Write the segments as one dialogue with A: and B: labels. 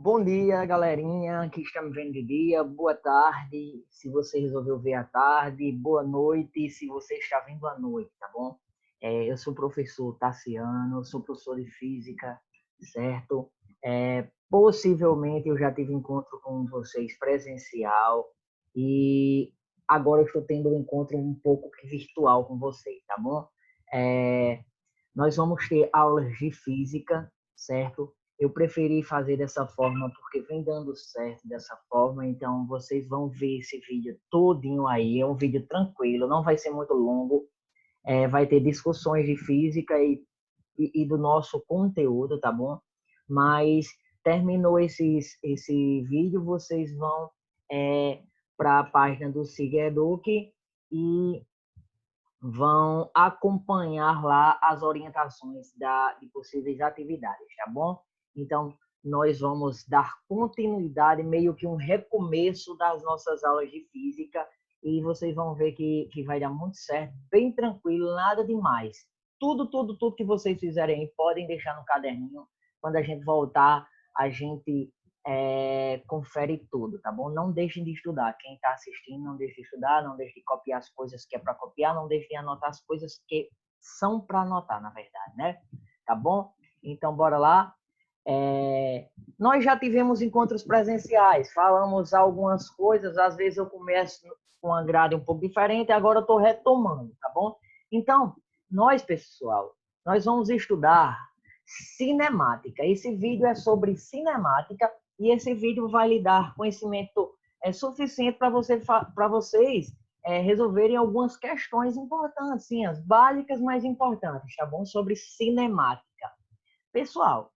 A: Bom dia, galerinha que está me vendo de dia. Boa tarde, se você resolveu ver à tarde. Boa noite, se você está vendo à noite, tá bom? Eu sou o professor Tassiano, sou professor de física, certo? Possivelmente eu já tive encontro com vocês presencial e agora eu estou tendo um encontro um pouco virtual com vocês, tá bom? Nós vamos ter aulas de física, certo? Eu preferi fazer dessa forma porque vem dando certo dessa forma, então vocês vão ver esse vídeo todinho aí, é um vídeo tranquilo, não vai ser muito longo, vai ter discussões de física e do nosso conteúdo, tá bom? Mas terminou esse vídeo, vocês vão para a página do Siga Eduque e vão acompanhar lá as orientações de possíveis atividades, tá bom? Então, nós vamos dar continuidade, meio que um recomeço das nossas aulas de física, e vocês vão ver que vai dar muito certo, bem tranquilo, nada demais. Tudo que vocês fizerem aí, podem deixar no caderninho. Quando a gente voltar, a gente confere tudo, tá bom? Não deixem de estudar. Quem está assistindo, não deixe de estudar, não deixe de copiar as coisas que é para copiar, não deixe de anotar as coisas que são para anotar, na verdade, né? Tá bom? Então, bora lá. Nós já tivemos encontros presenciais, falamos algumas coisas, às vezes eu começo com uma grade um pouco diferente, agora eu estou retomando, tá bom? Então, pessoal, nós vamos estudar cinemática. Esse vídeo é sobre cinemática e esse vídeo vai lhe dar conhecimento suficiente para vocês resolverem algumas questões importantes, sim, as básicas, mais importantes, tá bom? Sobre cinemática. Pessoal,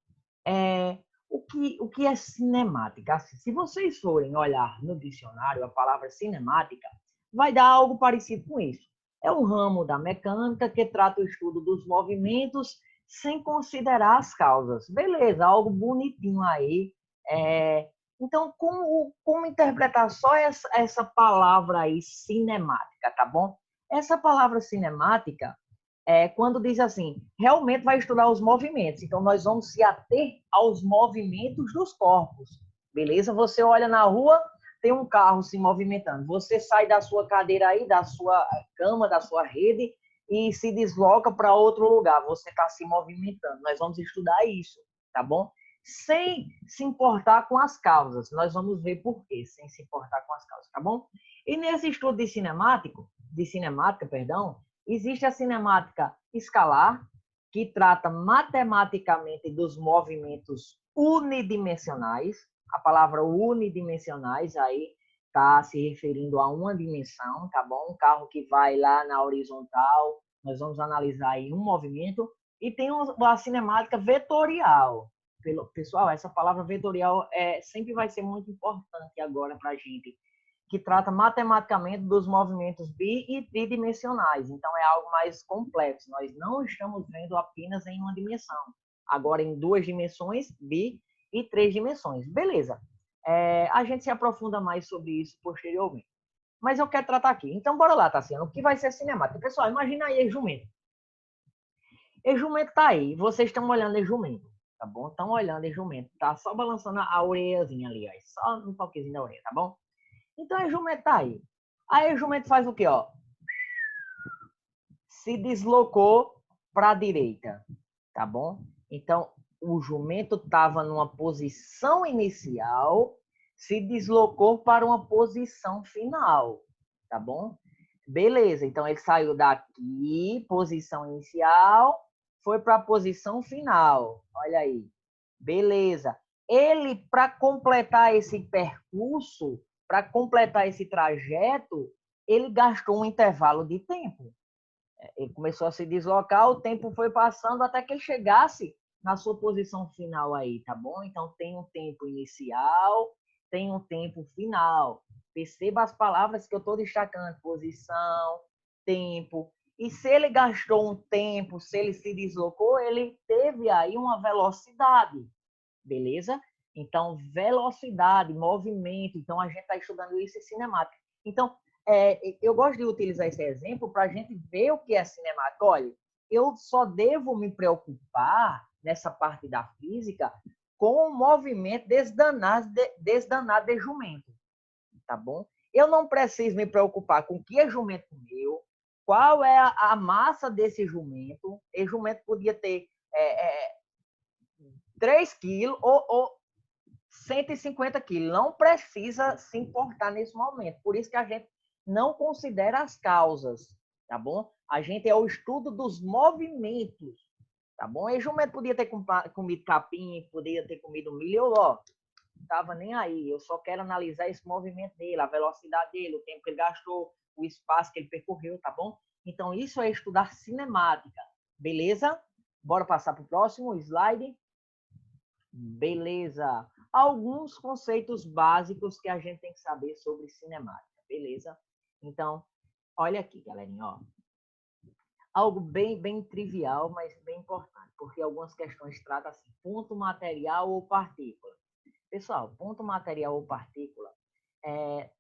A: o que é cinemática? Se vocês forem olhar no dicionário a palavra cinemática, vai dar algo parecido com isso. É um ramo da mecânica que trata o estudo dos movimentos sem considerar as causas. Beleza, algo bonitinho aí. Então, como interpretar só essa palavra aí, cinemática, tá bom? Essa palavra cinemática quando diz assim, realmente vai estudar os movimentos. Então, nós vamos se ater aos movimentos dos corpos. Beleza? Você olha na rua, tem um carro se movimentando. Você sai da sua cadeira aí, da sua cama, da sua rede e se desloca para outro lugar. Você está se movimentando. Nós vamos estudar isso, tá bom? Sem se importar com as causas. Nós vamos ver por quê, sem se importar com as causas, tá bom? E nesse estudo de cinemática, perdão, existe a cinemática escalar, que trata matematicamente dos movimentos unidimensionais. A palavra unidimensionais aí está se referindo a uma dimensão, tá bom? Um carro que vai lá na horizontal, nós vamos analisar aí um movimento. E tem a cinemática vetorial. Pessoal, essa palavra vetorial sempre vai ser muito importante agora para a gente, que trata matematicamente dos movimentos bi e tridimensionais. Então, é algo mais complexo. Nós não estamos vendo apenas em uma dimensão. Agora, em duas dimensões, bi e três dimensões. Beleza. A gente se aprofunda mais sobre isso posteriormente. Mas eu quero tratar aqui. Então, bora lá, Tassiano. O que vai ser cinemática? Pessoal, imagina aí jumento. Jumento tá aí. Vocês estão olhando jumento, tá bom? Estão olhando jumento. Tá só balançando a orelhazinha ali, ó. Só um toquezinho da orelha, tá bom? Então, a jumento tá aí. Aí o jumento faz o quê, ó? Se deslocou para a direita, tá bom? Então, o jumento estava numa posição inicial, se deslocou para uma posição final, tá bom? Beleza, então ele saiu daqui, posição inicial, foi para a posição final. Olha aí. Beleza. Ele, para completar esse percurso, para completar esse trajeto, ele gastou um intervalo de tempo. Ele começou a se deslocar, o tempo foi passando até que ele chegasse na sua posição final aí, tá bom? Então, tem um tempo inicial, tem um tempo final. Perceba as palavras que eu estou destacando: posição, tempo. E se ele gastou um tempo, se ele se deslocou, ele teve aí uma velocidade, beleza? Então, velocidade, movimento. Então, a gente está estudando isso em cinemática. Então, eu gosto de utilizar esse exemplo para a gente ver o que é cinemática. Olha, eu só devo me preocupar nessa parte da física com o movimento desdanado de jumento, tá bom? Eu não preciso me preocupar com o que é jumento comeu, qual é a massa desse jumento. Esse jumento podia ter 3 quilos ou 150 quilos. Não precisa se importar nesse momento. Por isso que a gente não considera as causas, tá bom? A gente é o estudo dos movimentos, tá bom? E jumento podia ter comido capim, podia ter comido milho, ó, tava nem aí. Eu só quero analisar esse movimento dele, a velocidade dele, o tempo que ele gastou, o espaço que ele percorreu, tá bom? Então, isso é estudar cinemática, beleza? Bora passar para o próximo slide. Beleza. Alguns conceitos básicos que a gente tem que saber sobre cinemática, beleza? Então, olha aqui, galerinha, ó. Algo bem trivial, mas bem importante, porque algumas questões tratam assim, ponto material ou partícula. Pessoal, ponto material ou partícula,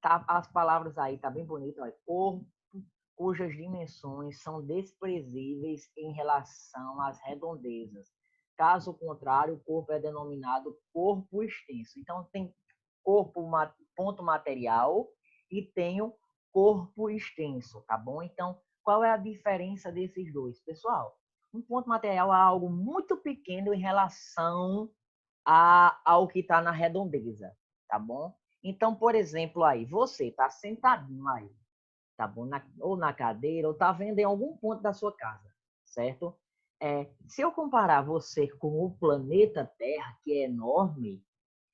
A: as palavras aí, tá bem bonito, olha, corpo cujas dimensões são desprezíveis em relação às redondezas. Caso contrário, o corpo é denominado corpo extenso. Então, tem ponto material e tem o corpo extenso, tá bom? Então, qual é a diferença desses dois? Pessoal, um ponto material é algo muito pequeno em relação ao que está na redondeza, tá bom? Então, por exemplo, aí, você está sentadinho aí, tá bom? Ou na cadeira, ou tá vendo em algum ponto da sua casa, certo? Se eu comparar você com o planeta Terra, que é enorme,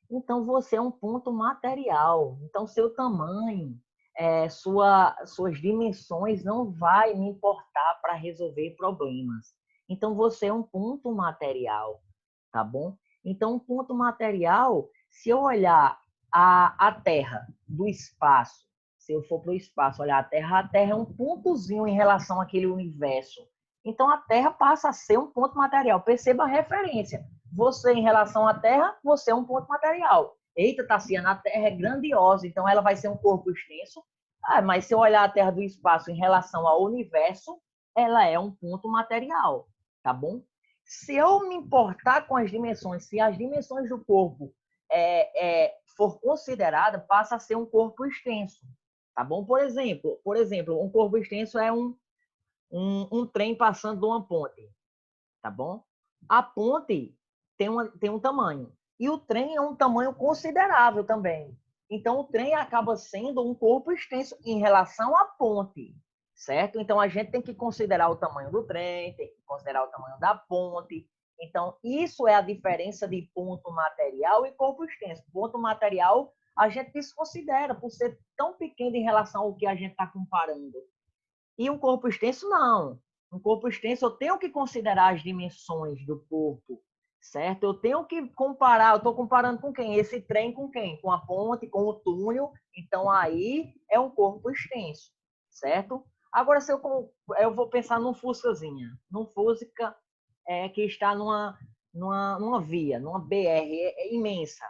A: então você é um ponto material. Então, seu tamanho, suas dimensões não vai me importar para resolver problemas. Então, você é um ponto material, tá bom? Então, um ponto material, se eu olhar a Terra do espaço, se eu for para o espaço olhar a Terra é um pontozinho em relação àquele universo. Então, a Terra passa a ser um ponto material. Perceba a referência. Você, em relação à Terra, você é um ponto material. Eita, Tassiana, a Terra é grandiosa, então ela vai ser um corpo extenso. Mas se eu olhar a Terra do espaço em relação ao universo, ela é um ponto material, tá bom? Se eu me importar com as dimensões, se as dimensões do corpo for considerada, passa a ser um corpo extenso, tá bom? Por exemplo, um corpo extenso é um trem passando de uma ponte, tá bom? A ponte tem um tamanho e o trem é um tamanho considerável também. Então, o trem acaba sendo um corpo extenso em relação à ponte, certo? Então, a gente tem que considerar o tamanho do trem, tem que considerar o tamanho da ponte. Então, isso é a diferença de ponto material e corpo extenso. Ponto material, a gente desconsidera por ser tão pequeno em relação ao que a gente está comparando. E um corpo extenso, não. Um corpo extenso, eu tenho que considerar as dimensões do corpo, certo? Eu tenho que comparar, eu estou comparando com quem? Esse trem com quem? Com a ponte, com o túnel. Então, aí é um corpo extenso, certo? Agora, se eu vou pensar num Fuscazinha, num Fusca que está numa via, numa BR imensa,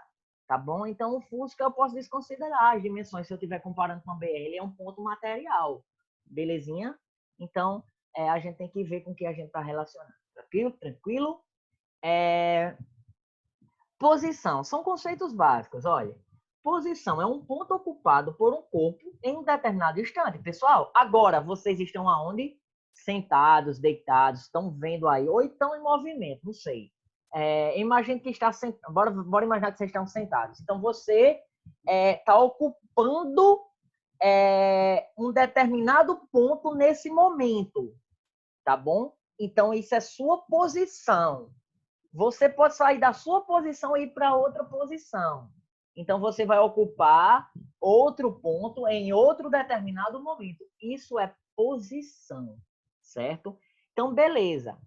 A: tá bom? Então, o Fusca eu posso desconsiderar as dimensões se eu estiver comparando com a BR. Ele é um ponto material, belezinha? Então, a gente tem que ver com o que a gente está relacionando. Tranquilo? Tranquilo? Posição. São conceitos básicos, olha. Posição é um ponto ocupado por um corpo em um determinado instante. Pessoal, agora vocês estão aonde? Sentados, deitados, estão vendo aí, ou estão em movimento, não sei. Imagine que está sentado. Bora imaginar que vocês estão sentados. Então, você está ocupando um determinado ponto nesse momento, tá bom? Então, isso é sua posição. Você pode sair da sua posição e ir para outra posição. Então, você vai ocupar outro ponto em outro determinado momento. Isso é posição, certo? Então, beleza.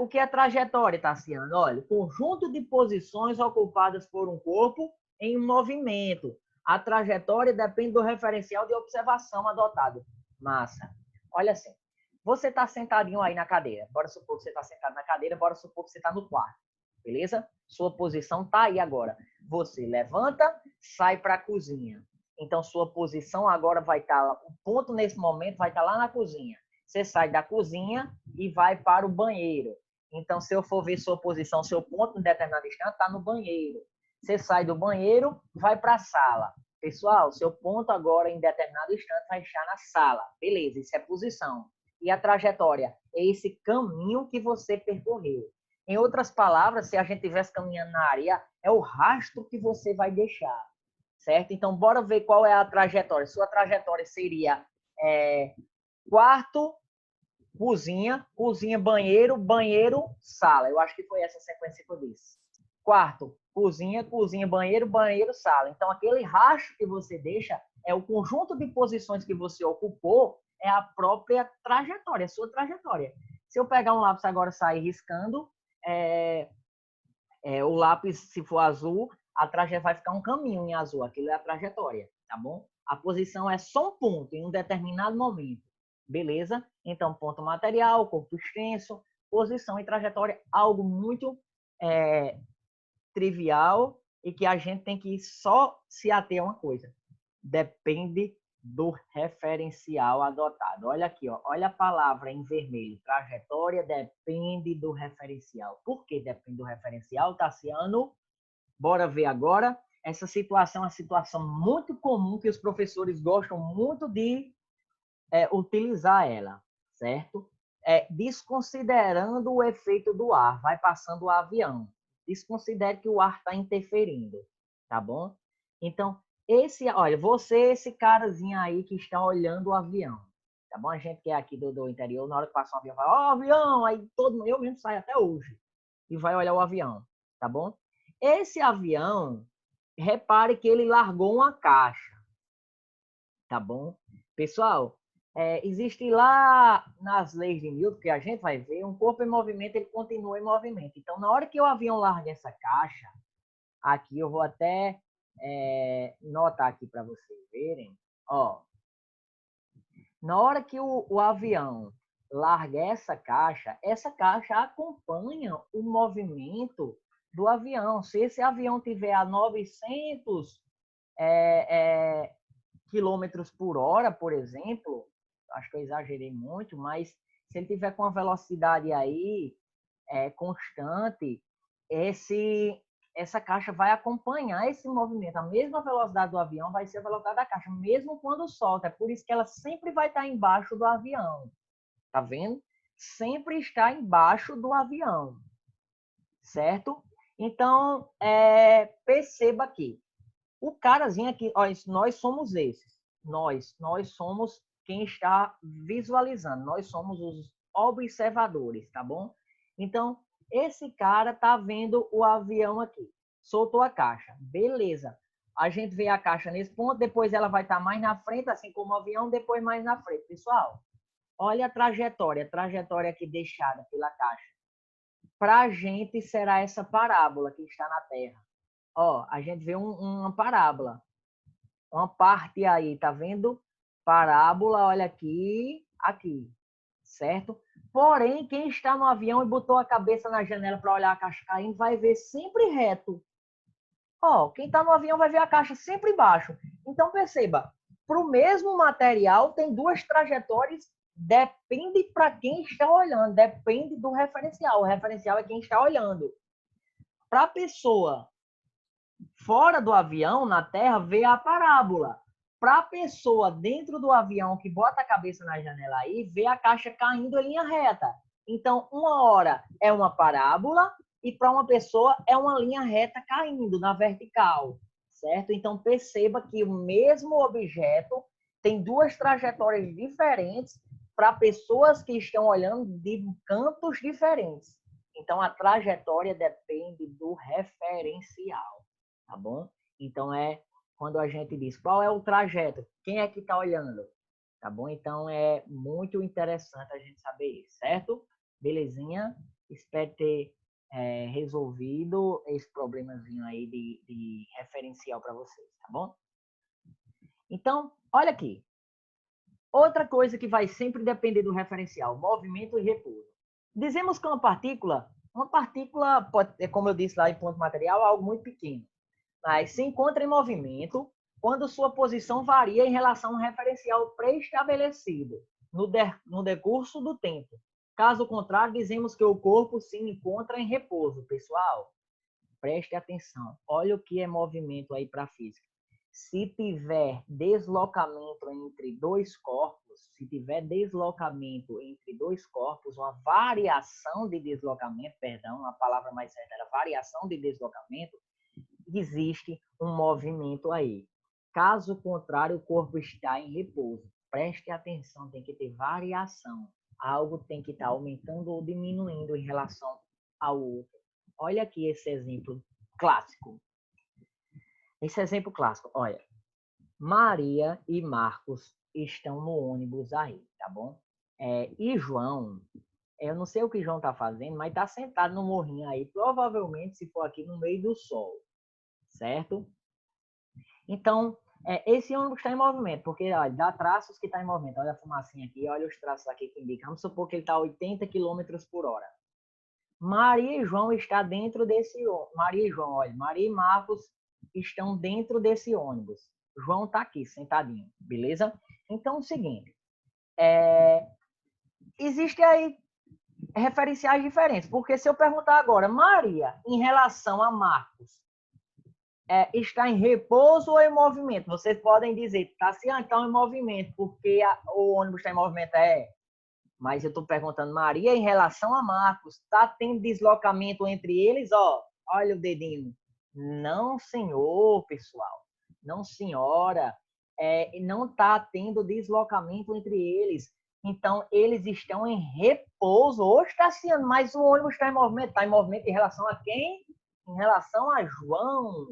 A: O que é trajetória, Tassiano? Olha, conjunto de posições ocupadas por um corpo em um movimento. A trajetória depende do referencial de observação adotado. Massa. Olha assim, você está sentadinho aí na cadeira. Bora supor que você está sentado na cadeira, bora supor que você está no quarto. Beleza? Sua posição está aí agora. Você levanta, sai para a cozinha. Então, sua posição agora vai estar... O ponto nesse momento vai estar lá na cozinha. Você sai da cozinha e vai para o banheiro. Então, se eu for ver sua posição, seu ponto em determinado instante, está no banheiro. Você sai do banheiro, vai para a sala. Pessoal, seu ponto agora em determinado instante vai estar na sala. Beleza, isso é posição. E a trajetória é esse caminho que você percorreu. Em outras palavras, se a gente estivesse caminhando na areia, é o rastro que você vai deixar. Certo? Então, bora ver qual é a trajetória. Sua trajetória seria quarto, cozinha, cozinha, banheiro, banheiro, sala. Eu acho que foi essa sequência que eu disse. Quarto, cozinha, cozinha, banheiro, banheiro, sala. Então, aquele rastro que você deixa é o conjunto de posições que você ocupou, é a própria trajetória, a sua trajetória. Se eu pegar um lápis agora e sair riscando, o lápis, se for azul, a trajetória vai ficar um caminho em azul. Aquilo é a trajetória, tá bom? A posição é só um ponto em um determinado momento. Beleza? Então, ponto material, corpo extenso, posição e trajetória, algo muito trivial e que a gente tem que só se ater a uma coisa. Depende do referencial adotado. Olha aqui, ó, olha a palavra em vermelho. Trajetória depende do referencial. Por que depende do referencial, Tassiano? Bora ver agora. Essa situação é uma situação muito comum que os professores gostam muito de utilizar ela, certo? Desconsiderando o efeito do ar, vai passando o avião. Desconsidere que o ar está interferindo, tá bom? Então, olha, esse carazinho aí que está olhando o avião, tá bom? A gente que é aqui do interior, na hora que passa um avião, vai, ó, avião, aí todo mundo, eu mesmo saio até hoje, e vai olhar o avião, tá bom? Esse avião, repare que ele largou uma caixa, tá bom? Pessoal, existe lá nas leis de Newton, que a gente vai ver, um corpo em movimento, ele continua em movimento. Então, na hora que o avião larga essa caixa, aqui eu vou até notar aqui para vocês verem, ó, na hora que o avião larga essa caixa acompanha o movimento do avião. Se esse avião tiver a 900 quilômetros por hora, por exemplo, acho que eu exagerei muito, mas se ele tiver com uma velocidade aí constante, essa caixa vai acompanhar esse movimento. A mesma velocidade do avião vai ser a velocidade da caixa, mesmo quando solta. É por isso que ela sempre vai estar embaixo do avião. Tá vendo? Sempre está embaixo do avião. Certo? Então, perceba aqui. O carazinho aqui, ó, nós somos esses. Nós somos quem está visualizando. Nós somos os observadores, tá bom? Então, esse cara tá vendo o avião aqui. Soltou a caixa. Beleza. A gente vê a caixa nesse ponto, depois ela vai estar mais na frente, assim como o avião, depois mais na frente. Pessoal, olha a trajetória aqui deixada pela caixa. Para a gente será essa parábola que está na Terra. Ó, a gente vê uma parábola. Uma parte aí, tá vendo? Parábola, olha aqui, certo? Porém, quem está no avião e botou a cabeça na janela para olhar a caixa caindo, vai ver sempre reto. Ó, quem está no avião vai ver a caixa sempre embaixo. Então, perceba, para o mesmo material, tem duas trajetórias, depende para quem está olhando, depende do referencial. O referencial é quem está olhando. Para a pessoa fora do avião, na terra, vê a parábola. Para a pessoa dentro do avião que bota a cabeça na janela aí, vê a caixa caindo em linha reta. Então, uma hora é uma parábola e para uma pessoa é uma linha reta caindo na vertical, certo? Então, perceba que o mesmo objeto tem duas trajetórias diferentes para pessoas que estão olhando de cantos diferentes. Então, a trajetória depende do referencial. Tá bom? Então, quando a gente diz qual é o trajeto, quem é que está olhando, tá bom? Então, é muito interessante a gente saber isso, certo? Belezinha? Espero ter resolvido esse problemazinho aí de referencial para vocês, tá bom? Então, olha aqui. Outra coisa que vai sempre depender do referencial, movimento e repouso. Dizemos que uma partícula pode, como eu disse lá em ponto material, algo muito pequeno. Mas se encontra em movimento quando sua posição varia em relação a um referencial pré-estabelecido no decurso do tempo. Caso contrário, dizemos que o corpo se encontra em repouso. Pessoal, preste atenção. Olha o que é movimento aí para a física. Se tiver deslocamento entre dois corpos, uma variação de deslocamento, perdão, a palavra mais certa era variação de deslocamento, existe um movimento aí. Caso contrário, o corpo está em repouso. Preste atenção, tem que ter variação. Algo tem que estar aumentando ou diminuindo em relação ao outro. Olha aqui esse exemplo clássico. Olha. Maria e Marcos estão no ônibus aí, tá bom? E João, eu não sei o que João tá fazendo, mas tá sentado no morrinho aí, provavelmente, se for aqui, no meio do sol, certo? Então, esse ônibus está em movimento, porque olha, dá traços que está em movimento. Olha a fumacinha aqui, olha os traços aqui que indicam. Vamos supor que ele está a 80 km por hora. Maria e João está dentro desse ônibus. Maria e Marcos estão dentro desse ônibus. João está aqui, sentadinho, beleza? Então, é o seguinte. Existe aí referenciais diferentes, porque se eu perguntar agora, Maria, em relação a Marcos, está em repouso ou em movimento? Vocês podem dizer, Tassiano, então em movimento, porque o ônibus está em movimento. Mas eu estou perguntando, Maria, em relação a Marcos, está tendo deslocamento entre eles? Olha o dedinho. Não, senhor, pessoal. Não, senhora. Não está tendo deslocamento entre eles. Então, eles estão em repouso. Hoje, Tassiano, mas o ônibus está em movimento. Está em movimento em relação a quem? Em relação a João.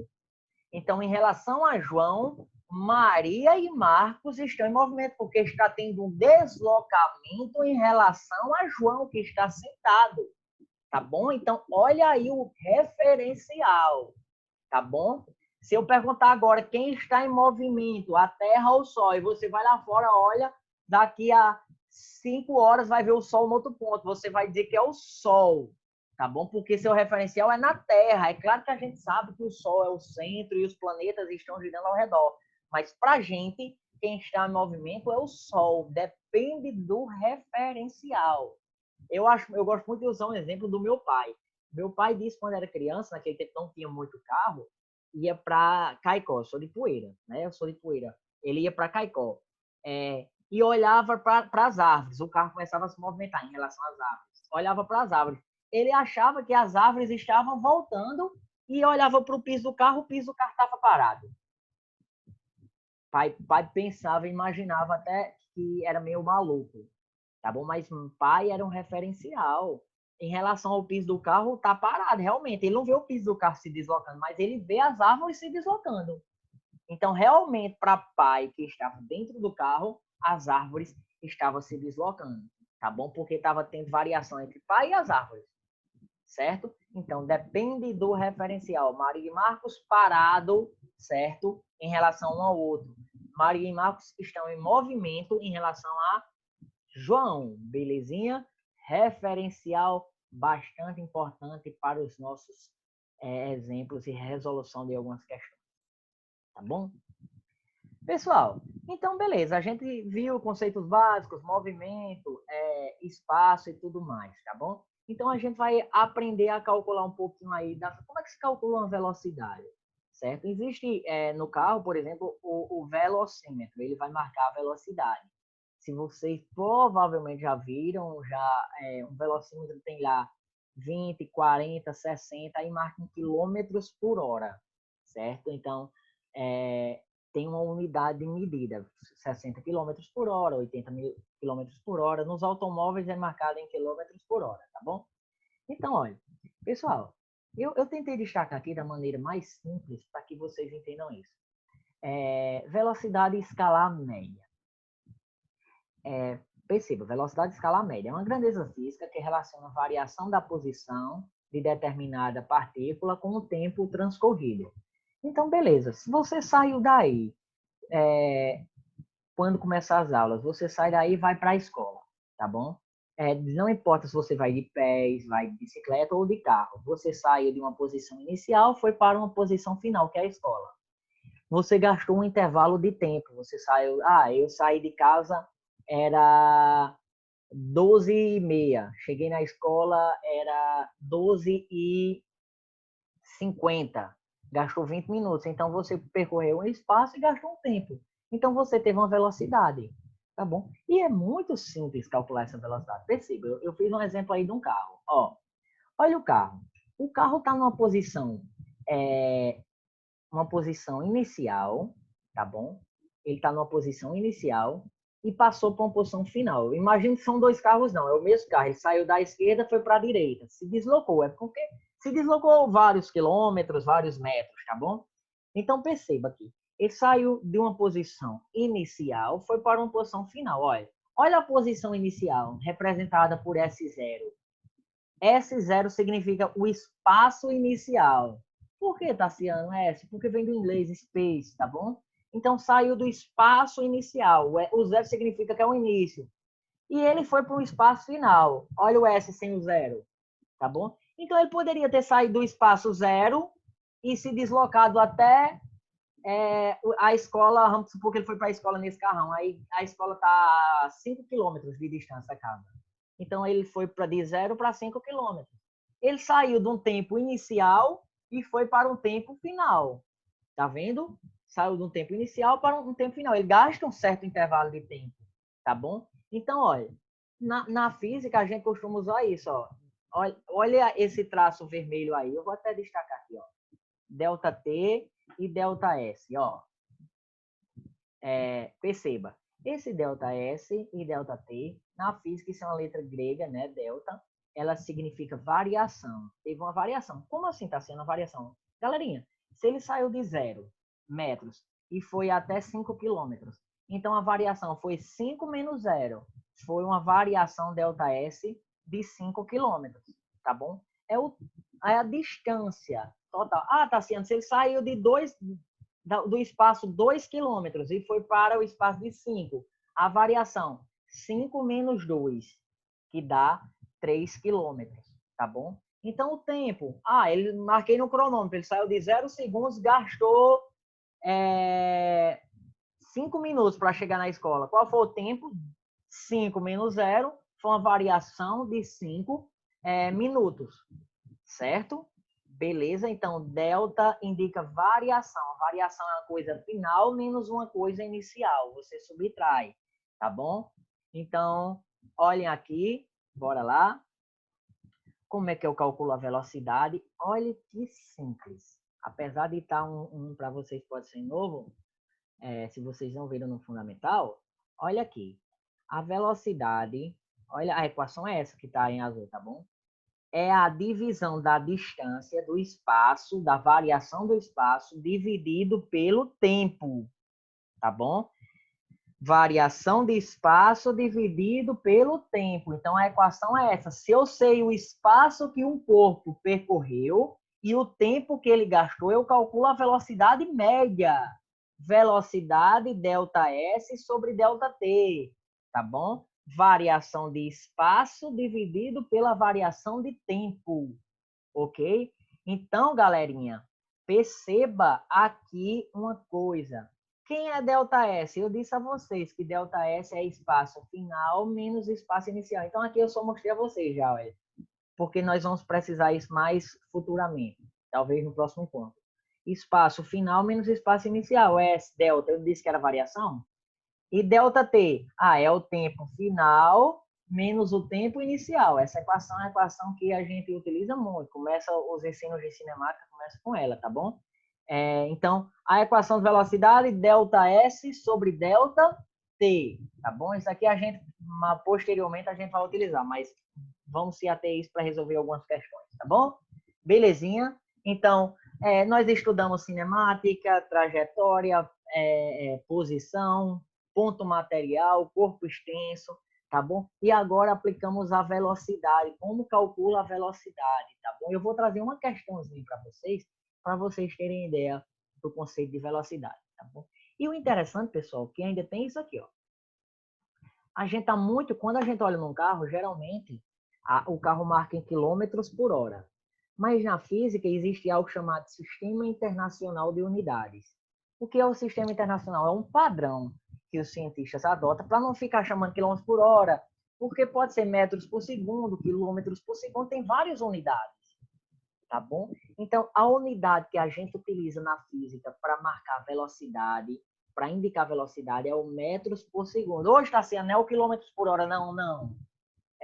A: Então, em relação a João, Maria e Marcos estão em movimento, porque está tendo um deslocamento em relação a João, que está sentado. Tá bom? Então, olha aí o referencial. Tá bom? Se eu perguntar agora quem está em movimento, a Terra ou o Sol, e você vai lá fora, olha, daqui a 5 horas vai ver o Sol no outro ponto. Você vai dizer que é o Sol. Tá bom? Porque seu referencial é na Terra. É claro que a gente sabe que o Sol é o centro e os planetas estão girando ao redor. Mas para a gente, quem está em movimento é o Sol. Depende do referencial. Eu gosto muito de usar um exemplo do meu pai. Meu pai disse quando era criança, naquele tempo não tinha muito carro, ia para Caicó. Eu sou de Poeira, né? Eu sou de Poeira. Ele ia para Caicó. E olhava para as árvores. O carro começava a se movimentar em relação às árvores. Olhava para as árvores. Ele achava que as árvores estavam voltando e olhava para o piso do carro estava parado. Pai pensava, imaginava até que era meio maluco, tá bom? Mas pai era um referencial. Em relação ao piso do carro, tá parado, realmente. Ele não vê o piso do carro se deslocando, mas ele vê as árvores se deslocando. Então, realmente, para pai que estava dentro do carro, as árvores estavam se deslocando, tá bom? Porque estava tendo variação entre pai e as árvores. Certo? Então, depende do referencial. Maria e Marcos parado, certo? Em relação um ao outro. Maria e Marcos estão em movimento em relação a João, belezinha? Referencial bastante importante para os nossos exemplos e resolução de algumas questões. Tá bom? Pessoal, então beleza, a gente viu conceitos básicos, movimento, espaço e tudo mais, tá bom? Então, a gente vai aprender a calcular um pouquinho aí como é que se calcula uma velocidade, certo? Existe no carro, por exemplo, o velocímetro, ele vai marcar a velocidade. Se vocês provavelmente já viram, um velocímetro tem lá 20, 40, 60, aí marca em quilômetros por hora, certo? Então, tem uma unidade de medida, 60 km por hora, 80 km por hora. Nos automóveis é marcado em quilômetros por hora, tá bom? Então, olha, pessoal, eu tentei destacar aqui da maneira mais simples para que vocês entendam isso. Velocidade escalar média. Perceba, velocidade escalar média é uma grandeza física que relaciona a variação da posição de determinada partícula com o tempo transcorrido. Então, beleza. Se você saiu daí, quando começar as aulas, você sai daí e vai para a escola, tá bom? Não importa se você vai de pés, vai de bicicleta ou de carro. Você saiu de uma posição inicial, foi para uma posição final, que é a escola. Você gastou um intervalo de tempo. Você saiu... eu saí de casa, era 12h30. Cheguei na escola, era 12h50. Gastou 20 minutos. Então, você percorreu um espaço e gastou um tempo. Então, você teve uma velocidade. Tá bom? E é muito simples calcular essa velocidade. Perceba, eu fiz um exemplo aí de um carro. Ó, olha o carro. O carro está numa posição, uma posição inicial, tá bom? Ele está numa posição inicial e passou para uma posição final. Imagina que são dois carros, não. É o mesmo carro. Ele saiu da esquerda, foi para a direita. Se deslocou. É porque se deslocou vários quilômetros, vários metros, tá bom? Então, perceba aqui. Ele saiu de uma posição inicial, foi para uma posição final. Olha a posição inicial, representada por S0. S0 significa o espaço inicial. Por que, Tassiano, S? Porque vem do inglês space, tá bom? Então, saiu do espaço inicial. O zero significa que é o início. E ele foi para o espaço final. Olha o S sem o zero, tá bom? Então, ele poderia ter saído do espaço zero e se deslocado até a escola, vamos supor que ele foi para a escola nesse carrão, aí a escola está a 5 quilômetros de distância da casa. Então, ele foi de 0 para 5 quilômetros. Ele saiu de um tempo inicial e foi para um tempo final. Tá vendo? Saiu de um tempo inicial para um tempo final. Ele gasta um certo intervalo de tempo, tá bom? Então, olha, na física a gente costuma usar isso, ó. Olha esse traço vermelho aí. Eu vou até destacar aqui, ó. Delta T e delta S, ó. Perceba, esse delta S e delta T, na física, isso é uma letra grega, né? Delta, ela significa variação. Teve uma variação. Como assim está sendo uma variação? Galerinha, se ele saiu de 0 metros e foi até 5 quilômetros, então a variação foi 5 menos 0. Foi uma variação delta S de 5 quilômetros, tá bom? É a distância total. Ah, Tassiano, se ele saiu de 2 do espaço 2 quilômetros e foi para o espaço de 5. A variação 5 menos 2, que dá 3 quilômetros, tá bom? Então, o tempo, ele marquei no cronômetro, ele saiu de 0 segundos, gastou 5 minutos para chegar na escola. Qual foi o tempo? 5 menos 0, foi uma variação de 5 minutos, certo? Beleza? Então, delta indica variação. Variação é uma coisa final menos uma coisa inicial. Você subtrai, tá bom? Então, olhem aqui. Bora lá. Como é que eu calculo a velocidade? Olha que simples. Apesar de estar para vocês pode ser novo, se vocês não viram no fundamental, olha aqui. A velocidade, olha, a equação é essa que está em azul, tá bom? É a divisão da distância do espaço, da variação do espaço, dividido pelo tempo, tá bom? Variação de espaço dividido pelo tempo. Então, a equação é essa. Se eu sei o espaço que um corpo percorreu e o tempo que ele gastou, eu calculo a velocidade média. Velocidade ΔS sobre ΔT, tá bom? Variação de espaço dividido pela variação de tempo, ok? Então, galerinha, perceba aqui uma coisa. Quem é ΔS? Eu disse a vocês que ΔS é espaço final menos espaço inicial. Então, aqui eu só mostrei a vocês já, olha, porque nós vamos precisar isso mais futuramente, talvez no próximo ponto. Espaço final menos espaço inicial, S, delta, eu disse que era variação. E delta T, é o tempo final menos o tempo inicial. Essa equação é a equação que a gente utiliza muito. Começa os ensinos de cinemática, começa com ela, tá bom? Então, a equação de velocidade, delta S sobre delta T, tá bom? Isso aqui a gente, posteriormente, a gente vai utilizar, mas vamos se ater isso para resolver algumas questões, tá bom? Belezinha? Então, nós estudamos cinemática, trajetória, posição, ponto material, corpo extenso, tá bom? E agora aplicamos a velocidade, como calcula a velocidade, tá bom? Eu vou trazer uma questãozinha para vocês terem ideia do conceito de velocidade, tá bom? E o interessante, pessoal, que ainda tem isso aqui, ó. A gente tá muito, quando a gente olha num carro, geralmente o carro marca em quilômetros por hora. Mas na física existe algo chamado Sistema Internacional de Unidades. O que é o Sistema Internacional? É um padrão que os cientistas adotam para não ficar chamando quilômetros por hora, Porque pode ser metros por segundo, quilômetros por segundo, tem várias unidades, tá bom? Então, a unidade que a gente utiliza na física para marcar velocidade, para indicar velocidade, é o metros por segundo. Hoje está sendo, não é o quilômetros por hora, não, não.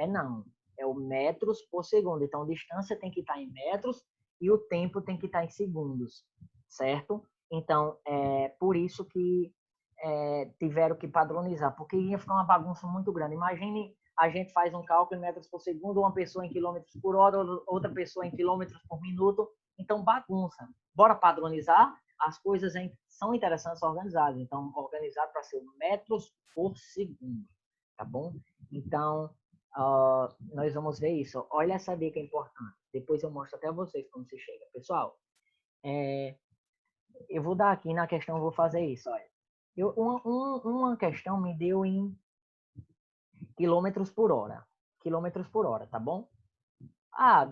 A: Não. É o metros por segundo. Então, a distância tem que estar em metros e o tempo tem que estar em segundos, certo? Então, é por isso que tiveram que padronizar, porque ia ficar uma bagunça muito grande. Imagine a gente faz um cálculo em metros por segundo, uma pessoa em quilômetros por hora, outra pessoa em quilômetros por minuto. Então, bagunça. Bora padronizar? As coisas são interessantes organizadas. Então, organizado para ser metros por segundo, tá bom? Então, nós vamos ver isso. Olha essa dica importante. Depois eu mostro até a vocês como se chega. Pessoal, eu vou dar aqui na questão, eu vou fazer isso. Olha, uma questão me deu em quilômetros por hora. Quilômetros por hora, tá bom?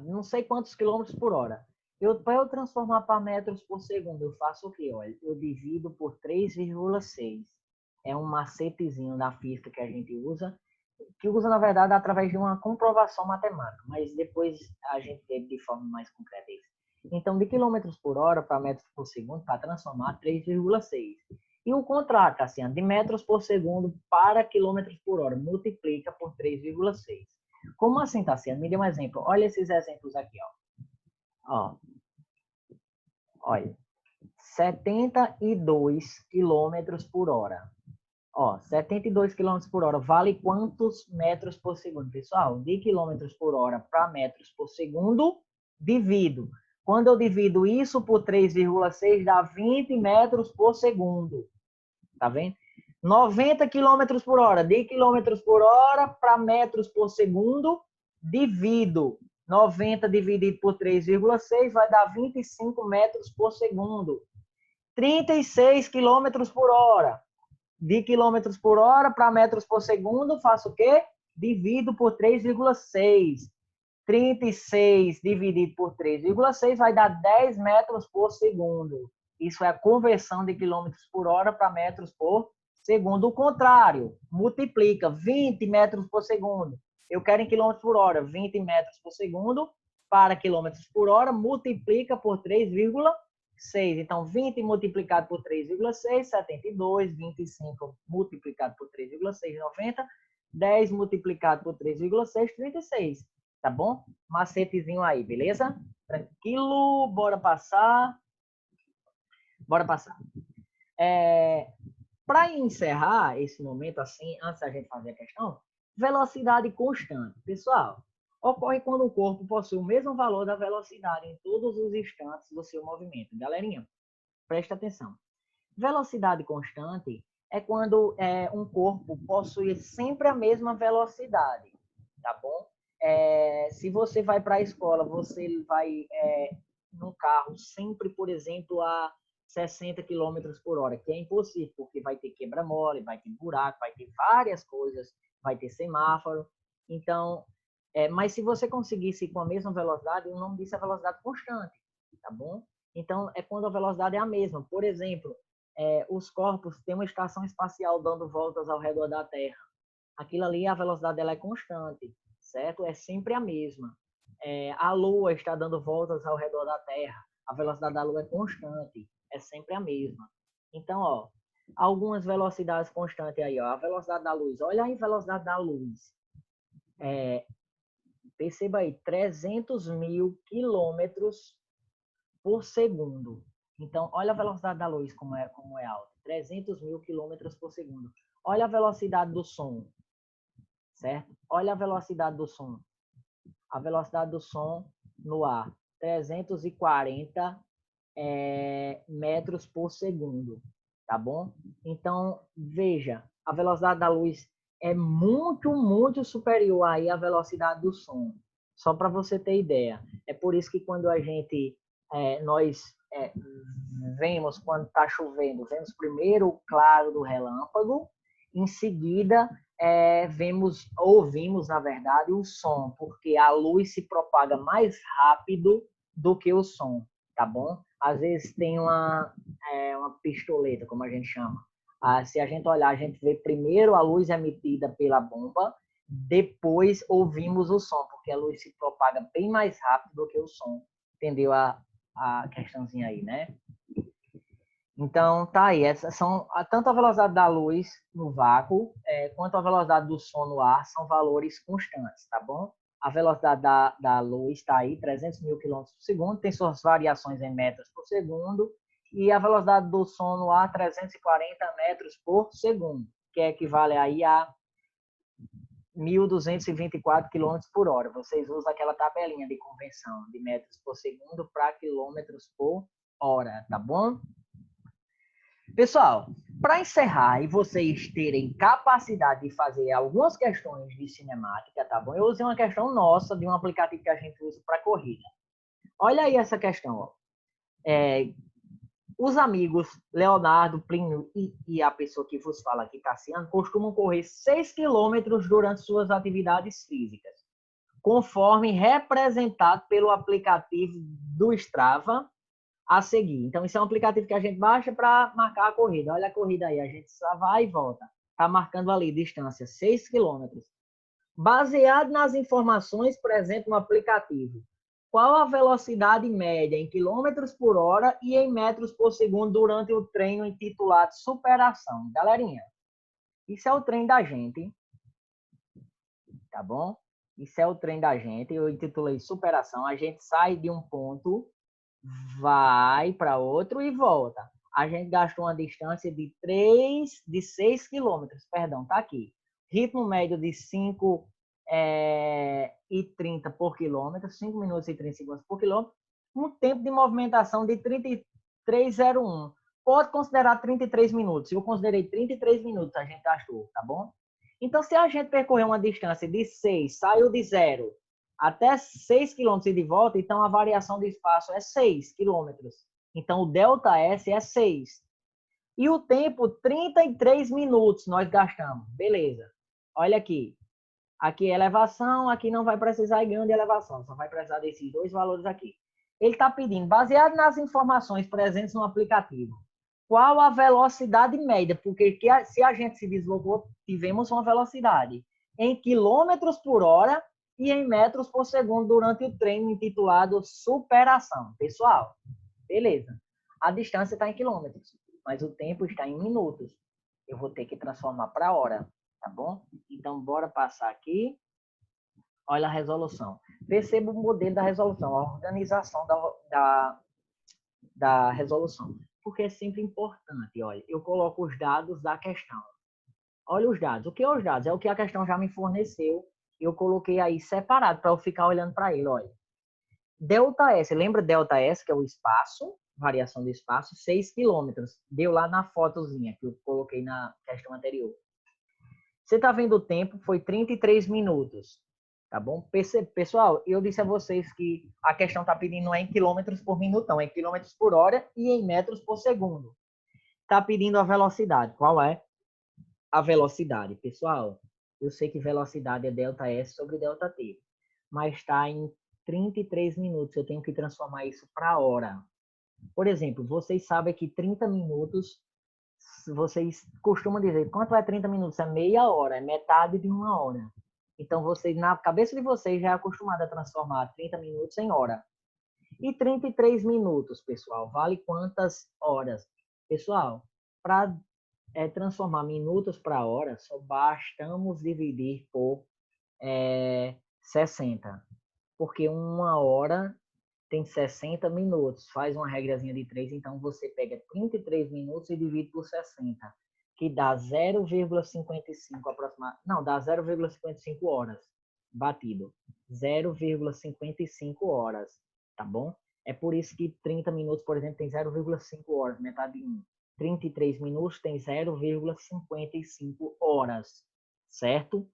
A: Não sei quantos quilômetros por hora. Para eu transformar para metros por segundo, eu faço o quê? Olha, eu divido por 3,6. É um macetezinho da física que a gente usa, que usa, na verdade, através de uma comprovação matemática, mas depois a gente teve de forma mais concreta isso. Então, de quilômetros por hora para metros por segundo, para transformar 3,6. E o contrário, Cassiano, de metros por segundo para quilômetros por hora, multiplica por 3,6. Como assim, Tassiano? Me dê um exemplo. Olha esses exemplos aqui, ó. Olha, 72 quilômetros por hora. 72 quilômetros por hora vale quantos metros por segundo? Pessoal, de quilômetros por hora para metros por segundo, divido. Quando eu divido isso por 3,6, dá 20 metros por segundo. Tá vendo? 90 quilômetros por hora, de quilômetros por hora para metros por segundo, divido. 90 dividido por 3,6 vai dar 25 metros por segundo. 36 quilômetros por hora. De quilômetros por hora para metros por segundo, faço o quê? Divido por 3,6. 36 dividido por 3,6 vai dar 10 metros por segundo. Isso é a conversão de quilômetros por hora para metros por segundo. O contrário, multiplica 20 metros por segundo. Eu quero em quilômetros por hora, 20 metros por segundo para quilômetros por hora, multiplica por 3,6. Então, 20 multiplicado por 3,6, 72. 25 multiplicado por 3,6, 90. 10 multiplicado por 3,6, 36. Tá bom? Macetezinho aí, beleza? Tranquilo, bora passar. Bora passar. Para encerrar esse momento assim, antes da gente fazer a questão, velocidade constante. Pessoal, ocorre quando o corpo possui o mesmo valor da velocidade em todos os instantes do seu movimento. Galerinha, presta atenção. Velocidade constante é quando um corpo possui sempre a mesma velocidade, tá bom? Se você vai para a escola, você vai num carro sempre, por exemplo, a 60 quilômetros por hora, que é impossível, porque vai ter quebra-mola, vai ter buraco, vai ter várias coisas, vai ter semáforo. Então, mas se você conseguisse ir com a mesma velocidade, o nome disso é velocidade constante, tá bom? Então, é quando a velocidade é a mesma. Por exemplo, os corpos têm uma estação espacial dando voltas ao redor da Terra. Aquilo ali, a velocidade dela é constante, certo? É sempre a mesma. A Lua está dando voltas ao redor da Terra. A velocidade da Lua é constante, é sempre a mesma. Então, algumas velocidades constantes aí, a velocidade da luz. Olha a velocidade da luz. Perceba aí, 300 mil quilômetros por segundo. Então, olha a velocidade da luz como é alta. 300 mil quilômetros por segundo. Olha a velocidade do som, certo? Olha a velocidade do som. A velocidade do som no ar, 340 metros por segundo, tá bom? Então, veja, a velocidade da luz é muito, muito superior aí à velocidade do som. Só para você ter ideia. É por isso que quando nós vemos, quando está chovendo, vemos primeiro o claro do relâmpago, em seguida ouvimos, na verdade, o som, porque a luz se propaga mais rápido do que o som, tá bom? Às vezes tem uma pistoleta, como a gente chama. Se a gente olhar, a gente vê primeiro a luz emitida pela bomba, depois ouvimos o som, porque a luz se propaga bem mais rápido do que o som. Entendeu a questãozinha aí, né? Então, tá aí. Essas são tanto a velocidade da luz no vácuo quanto a velocidade do som no ar são valores constantes, tá bom? A velocidade da luz está aí, 300 mil quilômetros por segundo, tem suas variações em metros por segundo, e a velocidade do som no ar, 340 metros por segundo, que equivale aí a 1.224 quilômetros por hora. Vocês usam aquela tabelinha de convenção de metros por segundo para quilômetros por hora, tá bom? Pessoal, para encerrar e vocês terem capacidade de fazer algumas questões de cinemática, tá bom? Eu usei uma questão nossa de um aplicativo que a gente usa para corrida. Olha aí essa questão, ó. Os amigos Leonardo, Plínio e a pessoa que vos fala aqui, Cassiano, costumam correr 6 quilômetros durante suas atividades físicas, conforme representado pelo aplicativo do Strava a seguir. Então, isso é um aplicativo que a gente baixa para marcar a corrida. Olha a corrida aí, a gente só vai e volta. Está marcando ali, distância, 6 quilômetros. Baseado nas informações presentes no aplicativo, qual a velocidade média em quilômetros por hora e em metros por segundo durante o treino intitulado Superação? Galerinha, isso é o treino da gente, tá bom? Isso é o treino da gente, eu intitulei Superação. A gente sai de um ponto, vai para outro e volta. A gente gastou uma distância de 6 quilômetros, perdão, tá aqui. Ritmo médio de 5 e 30 por quilômetro, 5 minutos e 30 segundos por quilômetro, um tempo de movimentação de 33,01. Pode considerar 33 minutos. Eu considerei 33 minutos, a gente gastou, tá bom? Então, se a gente percorrer uma distância de 6, saiu de 0 até 6 km e de volta, então a variação de espaço é 6 km. Então, o ΔS é 6. E o tempo, 33 minutos nós gastamos. Beleza. Olha aqui. Aqui é elevação, aqui não vai precisar ir ganhando de elevação, só vai precisar desses dois valores aqui. Ele está pedindo, baseado nas informações presentes no aplicativo, qual a velocidade média? Porque se a gente se deslocou, tivemos uma velocidade em quilômetros por hora e em metros por segundo durante o treino intitulado Superação. Pessoal, beleza. A distância está em quilômetros, mas o tempo está em minutos. Eu vou ter que transformar para hora, tá bom? Então, bora passar aqui. Olha a resolução. Perceba o modelo da resolução, a organização da resolução. Porque é sempre importante, olha, eu coloco os dados da questão. Olha os dados. O que é os dados? É o que a questão já me forneceu. Eu coloquei aí separado para eu ficar olhando para ele, olha. ΔS, lembra ΔS, que é o espaço, variação do espaço, 6 quilômetros. Deu lá na fotozinha que eu coloquei na questão anterior. Você está vendo o tempo? Foi 33 minutos. Tá bom? Pessoal, eu disse a vocês que a questão está pedindo não é em quilômetros por minuto, não, é em quilômetros por hora e em metros por segundo. Está pedindo a velocidade. Qual é a velocidade? Pessoal, eu sei que velocidade é ΔS sobre ΔT, mas está em 33 minutos. Eu tenho que transformar isso para hora. Por exemplo, vocês sabem que 30 minutos, vocês costumam dizer, quanto é 30 minutos? É meia hora, é metade de uma hora. Então, vocês, na cabeça de vocês, já é acostumado a transformar 30 minutos em hora. E 33 minutos, pessoal, vale quantas horas? Pessoal, para transformar minutos para hora, só bastamos dividir por 60. Porque uma hora tem 60 minutos. Faz uma regrazinha de 3, então você pega 33 minutos e divide por 60. Que dá 0,55 aproximadamente. Não, dá 0,55 horas batido. 0,55 horas, tá bom? É por isso que 30 minutos, por exemplo, tem 0,5 horas, metade de 1. 33 minutos tem 0,55 horas, certo?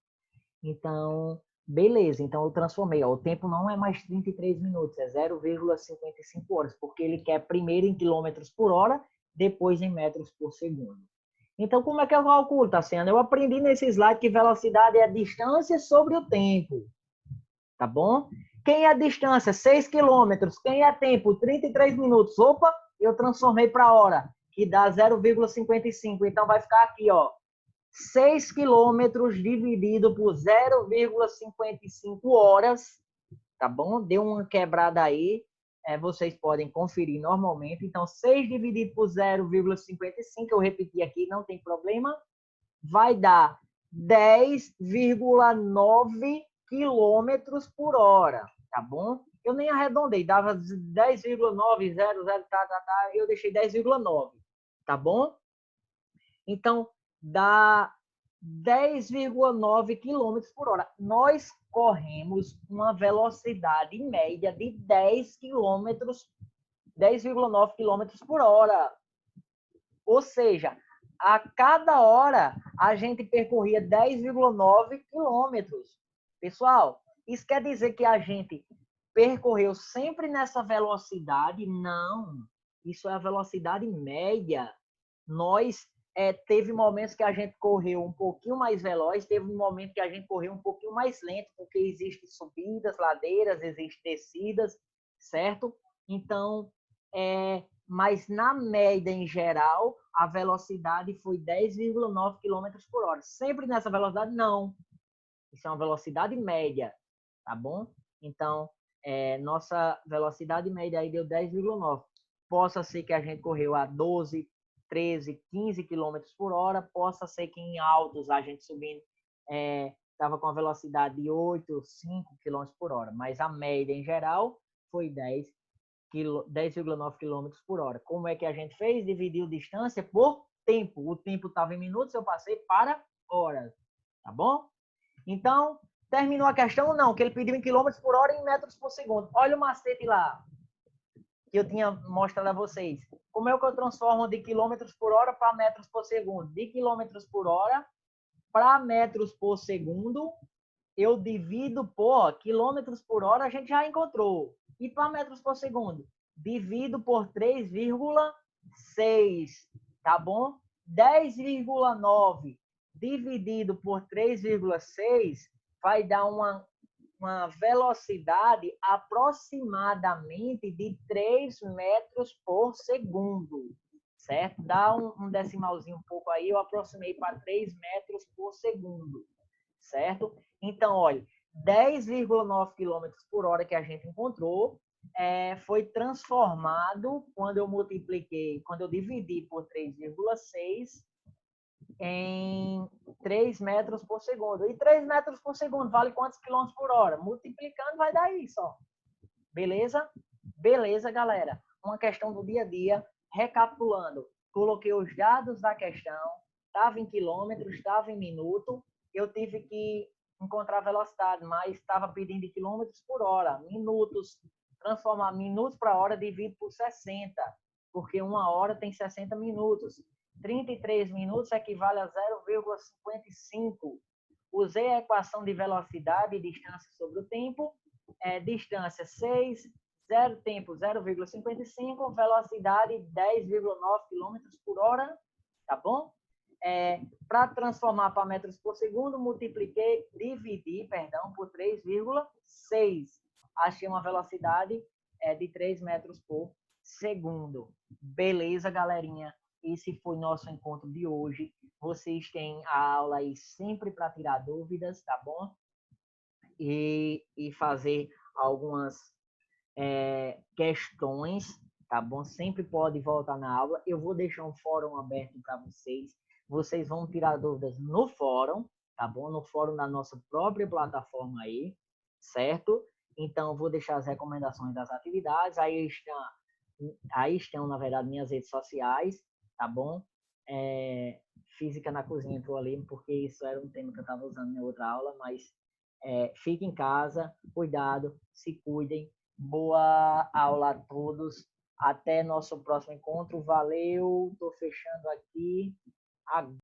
A: Então, beleza. Então, eu transformei. Ó, o tempo não é mais 33 minutos, é 0,55 horas, porque ele quer primeiro em quilômetros por hora, depois em metros por segundo. Então, como é que eu calculo, Tassiano? Eu aprendi nesse slide que velocidade é a distância sobre o tempo. Tá bom? Quem é distância? 6 quilômetros. Quem é tempo? 33 minutos. Opa, eu transformei para hora, que dá 0,55. Então, vai ficar aqui, ó. 6 quilômetros dividido por 0,55 horas, tá bom? Deu uma quebrada aí, vocês podem conferir normalmente. Então, 6 dividido por 0,55, eu repeti aqui, não tem problema, vai dar 10,9 quilômetros por hora, tá bom? Eu nem arredondei, dava 10,900, eu deixei 10,9, tá bom? Então, dá 10,9 quilômetros por hora. Nós corremos uma velocidade média de 10,9 quilômetros por hora. Ou seja, a cada hora a gente percorria 10,9 quilômetros. Pessoal, isso quer dizer que a gente percorreu sempre nessa velocidade? Não. Isso é a velocidade média. Nós teve momentos que a gente correu um pouquinho mais veloz, teve um momento que a gente correu um pouquinho mais lento, porque existem subidas, ladeiras, existem descidas, certo? Então, mas na média em geral, a velocidade foi 10,9 km por hora. Sempre nessa velocidade? Não. Isso é uma velocidade média, tá bom? Então, nossa velocidade média aí deu 10,9. Possa ser que a gente correu a 12, 13, 15 km por hora, possa ser que em altos a gente subindo estava com a velocidade de 8, 5 km por hora, mas a média em geral foi 10,9 km por hora. Como é que a gente fez? Dividiu distância por tempo. O tempo estava em minutos, eu passei para horas, tá bom? Então, terminou a questão? Não, que ele pediu em quilômetros por hora e em metros por segundo. Olha o macete lá, que eu tinha mostrado a vocês. Como é que eu transformo de quilômetros por hora para metros por segundo? De quilômetros por hora para metros por segundo, eu divido por quilômetros por hora, a gente já encontrou. E para metros por segundo? Divido por 3,6, tá bom? 10,9 dividido por 3,6 vai dar uma velocidade aproximadamente de 3 metros por segundo, certo? Dá um decimalzinho um pouco aí, eu aproximei para 3 metros por segundo, certo? Então, olha, 10,9 km por hora que a gente encontrou foi transformado quando eu multipliquei, quando eu dividi por 3,6 em 3 metros por segundo. E 3 metros por segundo vale quantos quilômetros por hora? Multiplicando vai dar isso, ó. Beleza? Beleza, galera. Uma questão do dia a dia. Recapitulando, coloquei os dados da questão, estava em quilômetros, estava em minuto, eu tive que encontrar a velocidade, mas estava pedindo de quilômetros por hora. Minutos, transformar minutos para hora dividido por 60, porque uma hora tem 60 minutos. 33 minutos equivale a 0,55. Usei a equação de velocidade e distância sobre o tempo. Distância 6, zero tempo 0,55, velocidade 10,9 km por hora, tá bom? Para transformar para metros por segundo, dividi por 3,6. Achei uma velocidade de 3 metros por segundo. Beleza, galerinha? Esse foi nosso encontro de hoje. Vocês têm a aula aí sempre para tirar dúvidas, tá bom? E fazer algumas questões, tá bom? Sempre pode voltar na aula. Eu vou deixar um fórum aberto para vocês. Vocês vão tirar dúvidas no fórum, tá bom? No fórum da nossa própria plataforma aí, certo? Então, vou deixar as recomendações das atividades. Aí estão, na verdade, minhas redes sociais, tá bom? Física na cozinha entrou ali, porque isso era um tema que eu estava usando na outra aula, mas fique em casa, cuidado, se cuidem. Boa aula a todos. Até nosso próximo encontro. Valeu. Estou fechando aqui agora.